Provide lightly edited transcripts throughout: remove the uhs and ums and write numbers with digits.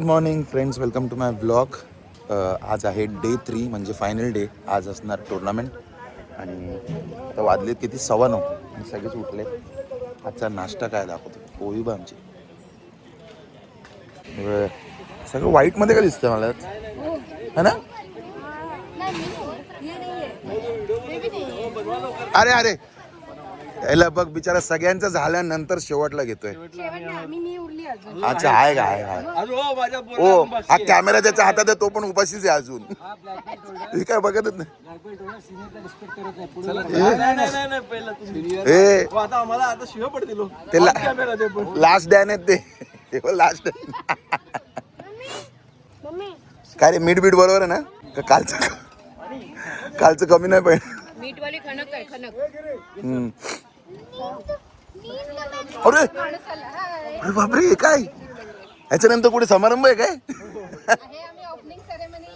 Morning friends, welcome to my blog. आज आहे day 3 म्हणजे फायनल डे. आज असणार टुर्नामेंट आणि आता वाजलेत किती 9:15 आणि सगळेच उठले. आजचा नाश्ता काय दाखवतो, पोळी बा आमची. सगळं व्हाईटमध्ये का दिसतं मला है ना. अरे अरे याला बघ बिचारा सगळ्यांचं झाल्यानंतर शेवटला घेतोय. अच्छा आहे का ओ हा कॅमेरा त्याच्या हातात आहे, तो पण उपाशीच आहे अजून. हे काय बघतच नाही. लास्ट डॅन आहेत ते लास्ट. काय रे मीठ बीठ बरोबर आहे ना. कालचं कमी नाही पाहिजे. मीठवाली खणक आहे खणक. अरे अरे बापरे काय ह्याच्यानंतर कुठे समारंभ आहे काय.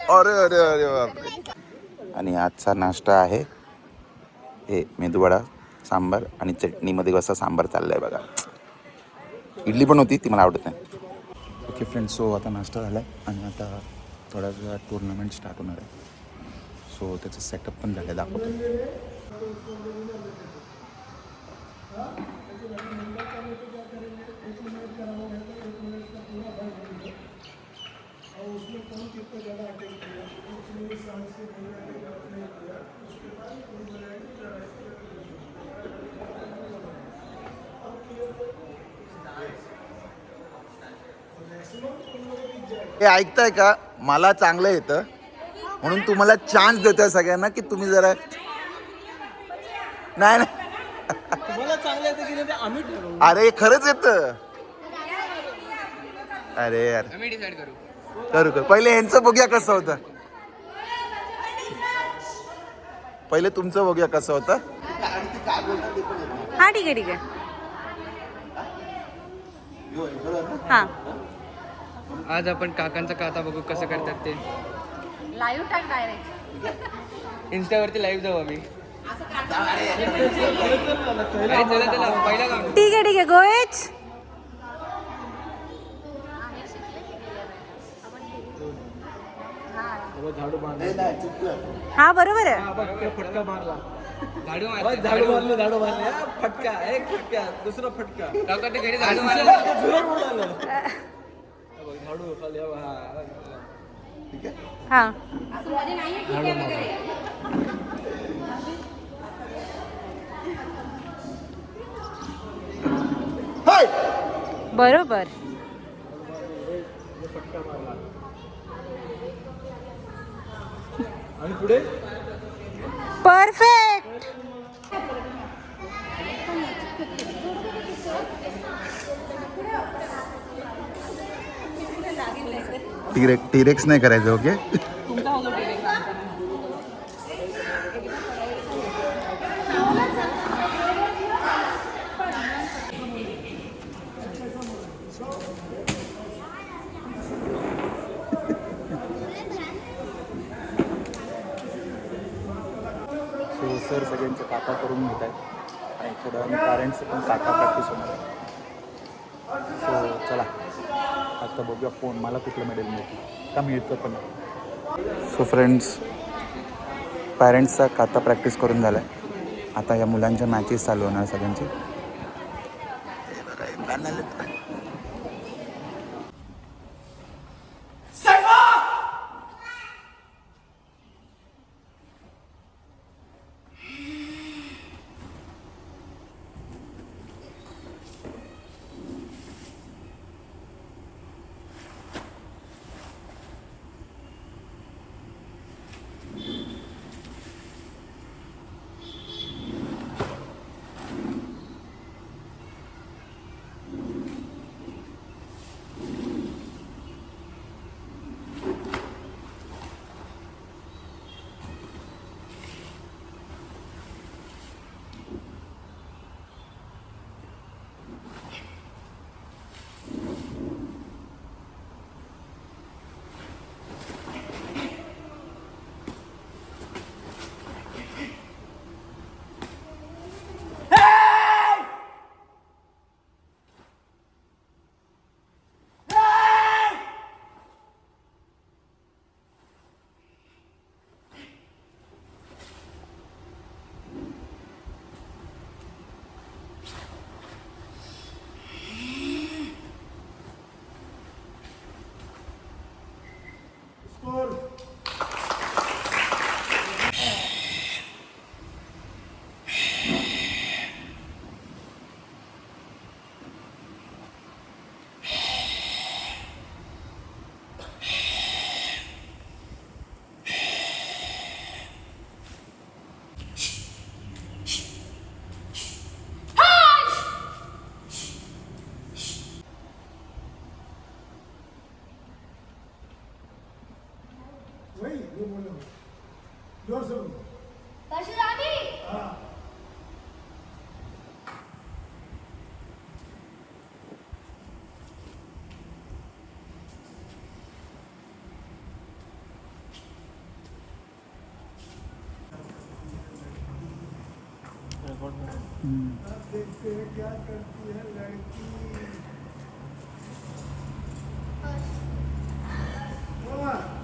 अरे अरे अरे बापरे. आणि आजचा नाश्ता आहे हे मेदूवडा, सांबार आणि चटणीमध्ये कसा सांबार चाललाय बघा. इडली पण होती, ती मला आवडत नाही. ओके फ्रेंड्स, सो आता नाश्ता झाला आहे आणि आता थोड्या वेळात टुर्नामेंट स्टार्ट होणार आहे. सो त्याचं सेटअप पण झालं, दाखवतो. हे ऐकताय का, मला चांगलं येतं म्हणून तुम्हाला चान्स देतोय सगळ्यांना की तुम्ही जरा नाही नाही. अरे खरंच येतं. अरे यार करू पहिले यांचं बघूया कसं होतं. पहिले तुमचं बघूया कसं होतं. हा ठीक आहे ठीक आहे. हा आज आपण काकांचा काता बघू कसं करतात ते. लाईव्ह टाक डायरेक्ट. इन्स्टावरती लाईव्ह जाऊ आम्ही. पहिला काम. ठीक आहे गोएच. हा बरोबर आहे. फटका मारला. झाडू मारले फटका, एक फटका, दुसरा फटका. काका ते घरी झाडू मारला. झाडू खाली. हा बरोबर. आणि पुढे परफेक्ट. टिरेक्स नाही करायचं. ओके सो सर सगळ्यांचे काका करून घेत आहेत आणि थोडं पॅरेंट्सचं पण काका प्रॅक्टिस होणार आहे. सो चला आता बघूया कोण मला कुठलं मेडल मिळते का मिळतं पण. सो फ्रेंड्स, पॅरेंट्सचा काता प्रॅक्टिस करून झाला आहे. आता या मुलांच्या मॅचेस चालू होणार सगळ्यांची.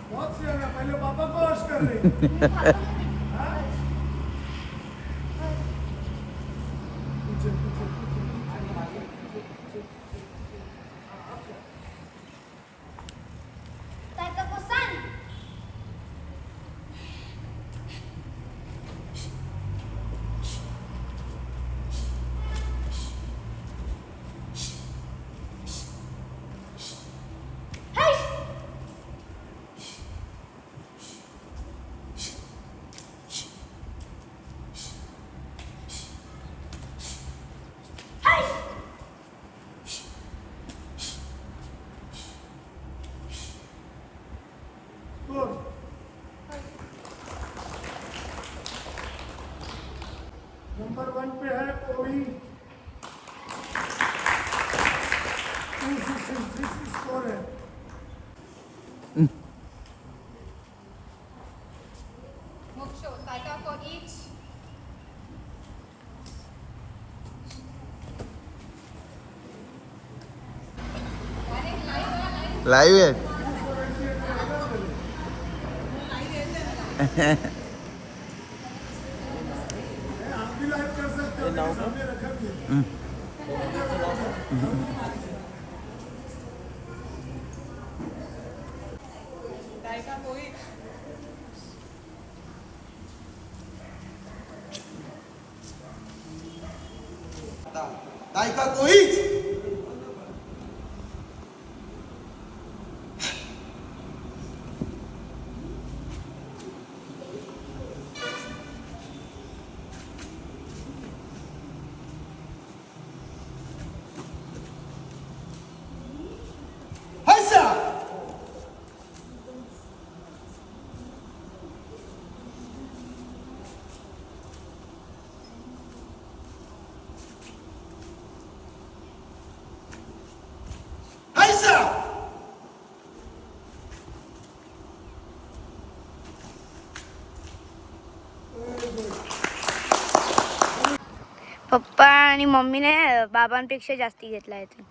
बहुत सी है, पहले पापा को वॉश कर रहे नंबर 1 पे है ओवी 266 स्कोर है Moksho, Taika for each. Live आहे. आप भी लाइव कर सकते हो मेरे सामने रखा भी है तायका कोईच पप्पा आणि मम्मीने बाबांपेक्षा जास्ती घेतला आहे तो.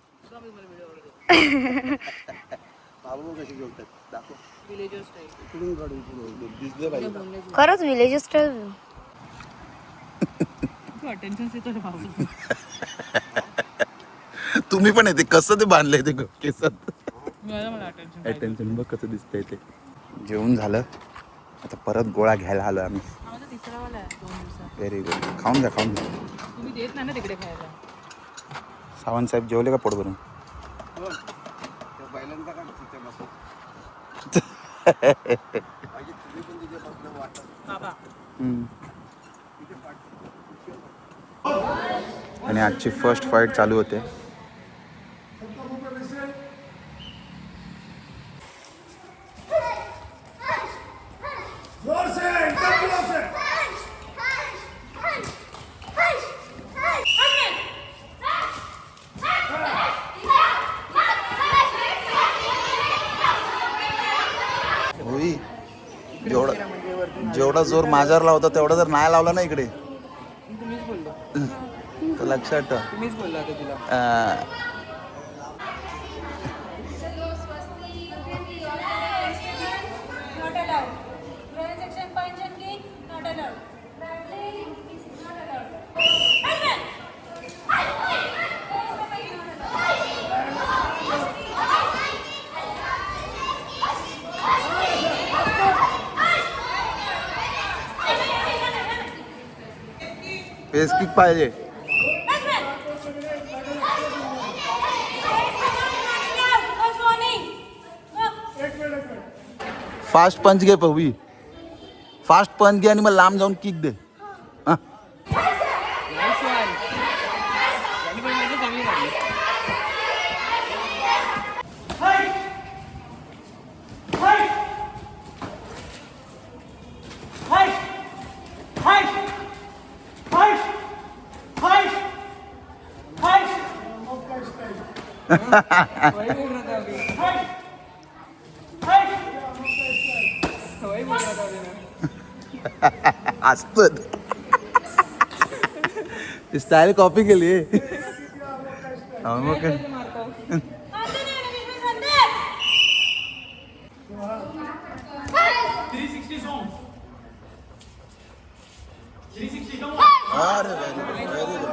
बाबू कशी बोलतात दाखव इकडून काढू इकडून दिसलं पाहिजे खरंच विलेज स्टाईल. तुम्ही पण येते कसं ते बांधलंय ते केसात. अटेन्शन बघ कसं दिसतंय ते. जेवण झालं आता परत गोळा घ्यायला आलो आम्ही. Very good. खाऊन घ्या खाऊन घ्या. तुम्ही देत नाही ना तिकडे खायला. सावंत साहेब जेवले का पोट भरून? पहिल्यांदा का तिथे बसू तुम्ही पण तिथे बसलं वाटत बाबा आणि आजची फर्स्ट फाईट चालू होते. जोर से एकदम जोर से होई जेवढा जोर माझ्यावर लावता तेवढा जर नाही लावला ना इकडे तुम्हीच बोललो तर लक्षात ठेव. तुम्हीच बोलला होता तिला. फेस किक पाहिजे. फास्ट पंच घे पवी. फास्ट पंच घे आणि मग लांब जाऊन किक दे. हा. Nice one. त्यांनी पण माझी चांगली लागली. वही बोल रहा था अभी. वही बोल रहा था अभी मैं. असत स्टाईल कॉपी केली हा मग काय अरे very good.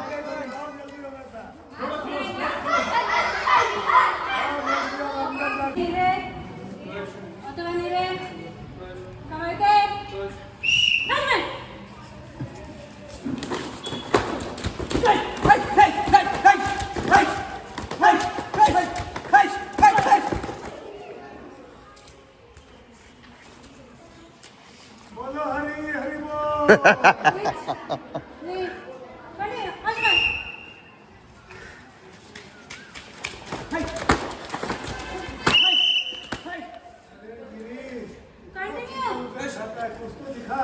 बोलो हरी हरी बोल. कुछ तो दिखा.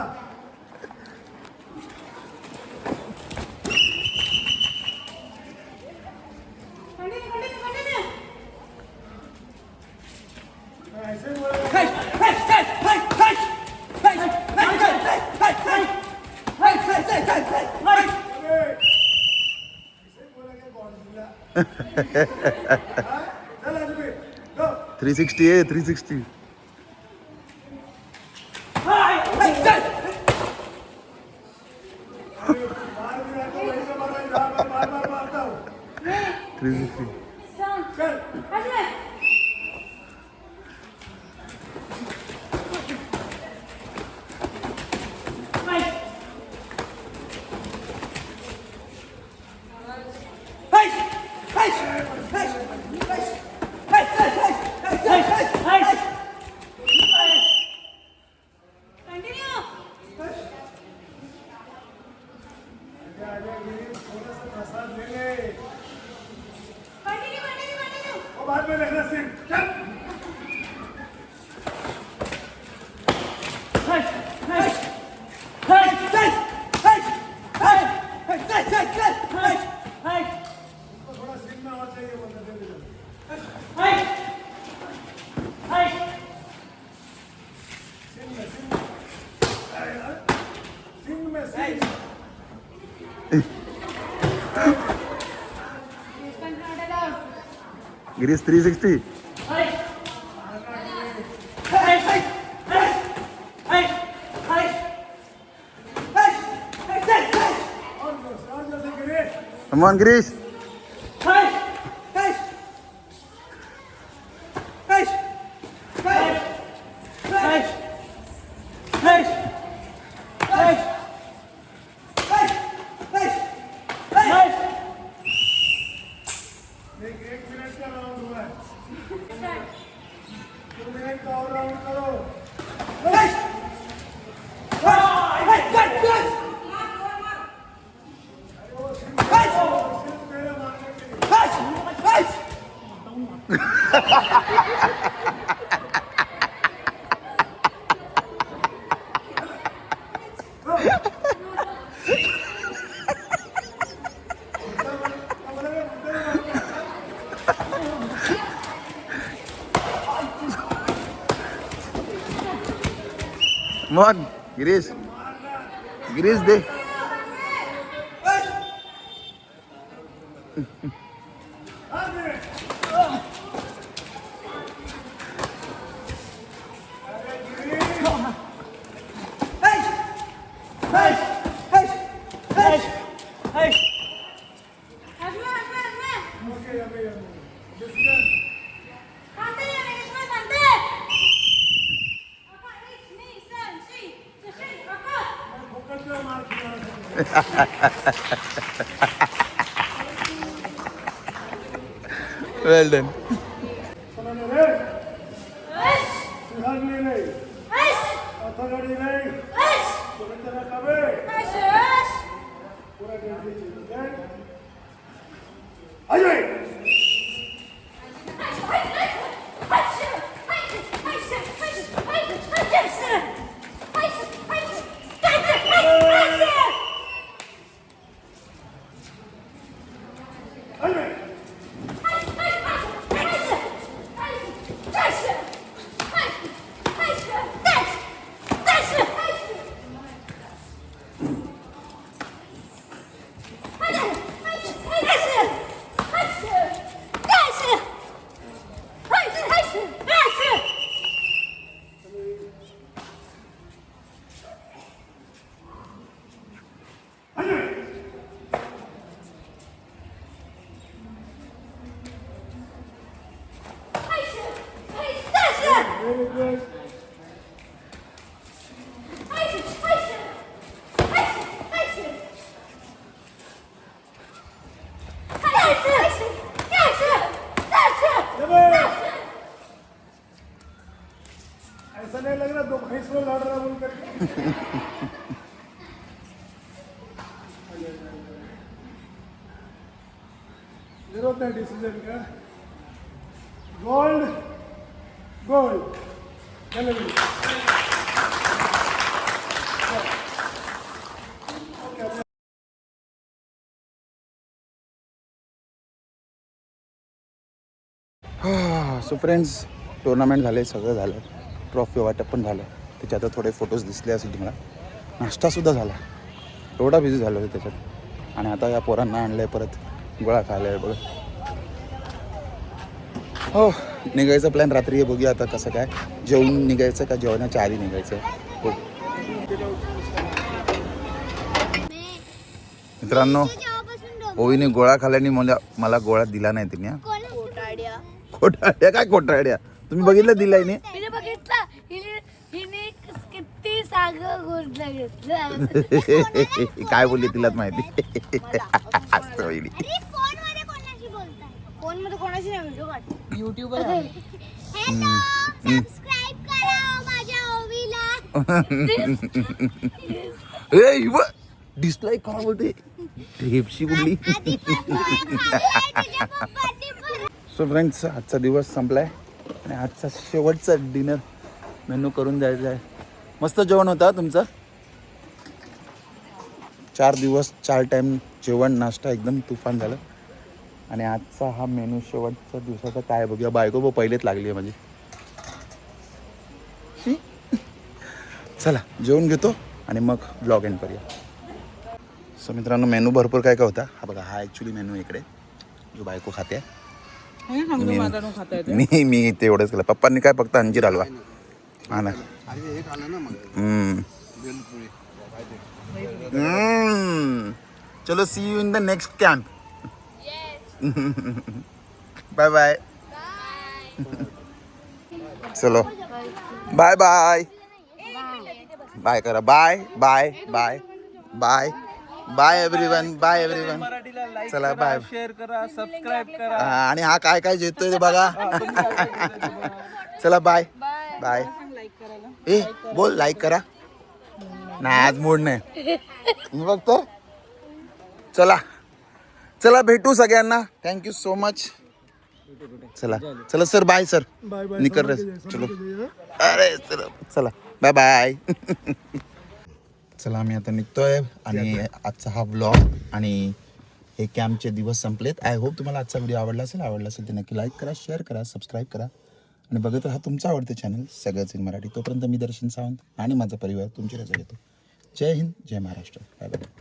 ऐसे बोला. ऐसे बोला क्या गॉडजिला. चल आदमी गो. 360 आहे 360 मार भी रहा तो वहीं से बार बार मारता हूँ. 360 चल. थोड़ा सा प्रसाद ले ले. और बाद में देखना सीन. चल. उसको थोड़ा सीन में और चाहिए बोलते दे दे. सीन में सीन. गिरीश 360 और जैसे गिरे. Come on गिरीश एक मिनट का राउंड हुआ है. 2 मिनट का और राउंड करो. सिर्फ मेरा मारने के लिए. मग गिरीश गिरीश दे वेल डन सुहागली नाही. अथगडी नाही. सुमित्रा काबे. पूरा डेढ़ ठीक है. Ajay. Ajay. Hey! Very good. ऐसा नहीं लग रहा दो भैंस में लड़ रहा बोल करके. जरूरत नाही डिसिजन का. Gold gold. चलो जी. सो फ्रेंड्स, टुर्नामेंट झाले, सगळं झालं, ट्रॉफी वाटप पण झालं. त्याच्यात आता थोडे फोटोज दिसले असेल तुम्हाला. नाश्तासुद्धा झाला. एवढा बिझी झालो होतो त्याच्यात. आणि आता या पोरांना आणलं आहे, परत गोळा खायला आहे बघ. हो, निघायचा प्लॅन रात्री आहे. बघूया आता कसं काय, जेवून निघायचं का जेवणाच्या आधी निघायचं हो. मित्रांनो, ओवीने गोळा खाल्याने मला गोळा दिला नाही तिने. खोटाड्या काय खोटाड्या, तुम्ही बघितलं दिलाय ने. बघितला हिने किती सागर घेतलं. काय बोलली तिलाच माहिती. असतं पहिली. फोन मध्ये कोणाची नाही व्हिडिओ काढ. युट्यूबर डिसलाईक का बोलते ढेपशी कुठली. सो फ्रेंड्स, आजचा दिवस संपलाय आणि आजचा शेवटचा डिनर मेनू करून द्यायचा आहे. मस्त जेवण होता तुमचं. 4 दिवस 4 टाईम जेवण, नाश्ता एकदम तुफान झालं. आणि आजचा हा मेनू शेवटचा दिवसाचा काय बघूया. बायको बघ पहिलेच लागली आहे माझी. चला जेवून घेतो आणि मग ब्लॉग एंड करूया. सो मित्रांनो, मेनू भरपूर काय काय होता. हा बघा, हा ॲक्च्युली मेनू इकडे जो बायको खाते. मी ते एवढंच केलं. पप्पांनी काय फक्त अंजीर हलवा. हा ना. चलो, see you in the next camp. Bye bye. चलो बाय बाय. बाय करा. Bye bye bye bye bye everyone. Bye everyone. चला बाय. शेअर करा, सबस्क्राईब करा. आणि हा काय काय जेतोय ते बघा. चला बाय बाय. ए बोल, लाईक करा. नाही आज मूड नाही फक्त. चला चला, भेटू सगळ्यांना. Thank you so much. चला चला sir, bye sir. Bye bye. निकल रे. चलो, अरे चला चला, बाय बाय. चला, आम्ही आता निघतोय. आणि आजचा हा व्लॉग आणि हे कॅम्पचे दिवस संपलेत. आय होप तुम्हाला आजचा व्हिडिओ आवडला असेल तर नक्की लाईक करा, शेअर करा, सबस्क्राईब करा. आणि बघत हा तुमचा आवडतं चॅनल सगळंच इन मराठी. तोपर्यंत मी दर्शन सावंत आणि माझा परिवार तुमची रजा घेतो. जय हिंद, जय महाराष्ट्र. Bye bye.